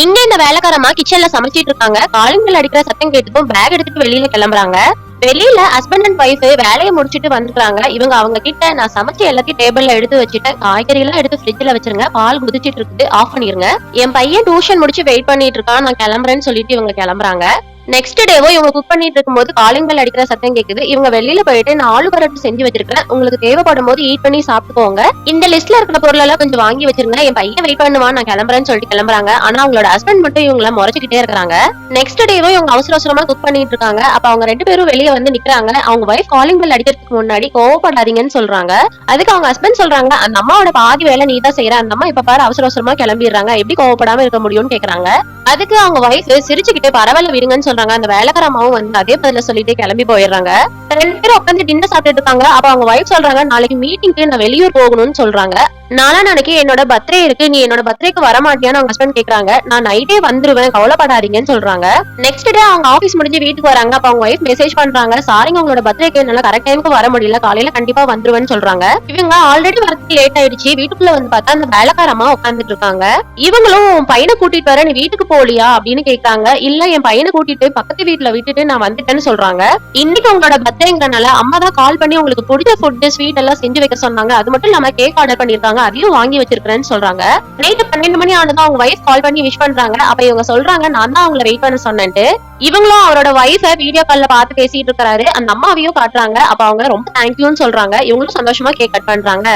இங்க இந்த வேலைக்காரமா கிச்சன்ல சமைச்சிட்டு இருக்காங்க. காலிங் பெல் அடிக்கிற சத்தம் கேட்டதும் பேக் எடுத்துட்டு வெளியில கிளம்புறாங்க. வெளியில ஹஸ்பண்ட் அண்ட் ஒய்ஃப் வேலையை முடிச்சிட்டு வந்துட்டாங்க. இவங்க அவங்க கிட்ட நான் சமைச்ச எல்லாத்தையும் டேபிள்ல எடுத்து வச்சுட்டேன். காய்கறி எல்லாம் எடுத்து ஃப்ரிட்ஜ்ல வச்சிருங்க. பால் குதிச்சிட்டு இருக்குது. ஆஃப் பண்ணிருங்க. என் பையன் டியூஷன் முடிச்சு வெயிட் பண்ணிட்டு இருக்கான். நான் கிளம்புறேன்னு சொல்லிட்டு இவங்க கிளம்புறாங்க. நெக்ஸ்ட் டேவோ இவங்க குக் பண்ணிட்டு இருக்கும்போது காலிங் பெல் அடிக்கிற சத்தம் கேக்குது. இவங்க வெளியில போயிட்டு நான் ஆலு பரோட்டா செஞ்சு வச்சிருக்கேன். உங்களுக்கு தேவைப்படும் போது ஈட் பண்ணி சாப்பிட்டுக்கோங்க. இந்த லிஸ்ட்ல இருக்கிற பொருள் எல்லாம் கொஞ்சம் வாங்கி வச்சிருங்க. என் பையன் வெயிட் பண்ணுவான், நான் கிளம்புறேன்னு சொல்லிட்டு கிளம்புறாங்க. ஆனா அவங்களோட ஹஸ்பண்ட் மட்டும் இவங்கள முறைச்சுக்கிட்டே இருக்காங்க. நெக்ஸ்ட் டேவோ இவங்க அவசர அவசரமா குக் பண்ணிட்டு இருக்காங்க. அப்ப அவங்க ரெண்டு பேரும் வெளியே வந்து நிக்கிறாங்க. அவங்க வைஃப் காலிங் பெல் அடிக்கிறதுக்கு முன்னாடி கோவப்படாதீங்கன்னு சொல்றாங்க. அதுக்கு அவங்க ஹஸ்பண்ட் சொல்றாங்க, அந்த அம்மாவோட பாதி வேலை நீ தான் செய்யற. அந்த அம்மா இப்ப பாரு அவசர அவசரமா கிளம்பிடுறாங்க, எப்படி கோவப்படாம இருக்க முடியும்னு கேக்குறாங்க. அதுக்கு அவங்க வைஃப் சிரிச்சுக்கிட்டே பரவாயில்ல விடுங்கன்னு சொல்றாங்க. அந்த வேலைக்காரமாவும் வந்து அதே பதில சொல்லிட்டு கிளம்பி போயிடுறாங்க. ரெண்டு பேரும் உட்காந்து டின்னர் சாப்பிட்டு இருக்காங்க. அப்ப அவங்க வைஃப் சொல்றாங்க, நாளைக்கு மீட்டிங்க்கு நான் வெளியூர் போகணும்னு சொல்றாங்க. நாளைக்கு என்னோட பர்த்டே இருக்கு, நீ என்னோட பர்த்டேக்கு வர மாட்டியான்னு அவங்க ஹஸ்பண்ட் கேக்குறாங்க. நான் நைட்டே வந்துருவேன், கவலைப்படாதீங்கன்னு சொல்றாங்க. நெக்ஸ்ட் டே அவங்க ஆபீஸ் முடிஞ்சு வீட்டுக்கு வராங்க. அப்ப அவங்க வைஃப் மெசேஜ் பண்றாங்க, சாரிங்க உங்களோட பர்த்டேக்கு என்னால கரெக்ட் டைமுக்கு வர முடியல, காலையில கண்டிப்பா வந்துருவேன்னு சொல்றாங்க. இவங்க ஆல்ரெடி வரதுக்கு லேட் ஆயிடுச்சு. வீட்டுக்குள்ள வந்து பார்த்தா அந்த வேலைக்காரமா உட்காந்துட்டு இருக்காங்க. இவங்களும் பையனை கூட்டிட்டு வர நீ வீட்டுக்கு போலியா அப்படின்னு கேக்குறாங்க. இல்ல என் பையனை கூட்டிட்டு பக்கத்து வீட்டுல விட்டுட்டு நான் வந்துட்டேன்னு சொல்றாங்க. இன்னைக்கு உங்களோட பர்த்டேங்கறனால அம்மா தான் கால் பண்ணி உங்களுக்கு பிடிச்ச ஃபுட் ஸ்வீட் எல்லாம் செஞ்சு வைக்க சொன்னாங்க. அது மட்டும் இல்லாம கேக் ஆர்டர் பண்ணிருக்காங்க, அதையும் வாங்கி வச்சிருக்கேன்னு சொல்றாங்க. நைட்டு 12 மணி ஆனதும் அவங்க வைஃப் கால் பண்ணி விஷ் பண்றாங்க. அப்ப இவங்க சொல்றாங்க, நான் தான் அவங்களை வெயிட் பண்ண சொன்னேன்ட்டு. இவங்களும் அவரோட வைஃப வீடியோ கால்ல பார்த்து பேசிட்டு இருக்காரு. அந்த அம்மாவையும் காட்டுறாங்க. அப்ப அவங்க ரொம்ப தேங்க்யூன்னு சொல்றாங்க. இவங்களும் சந்தோஷமா கேக் கட் பண்றாங்க.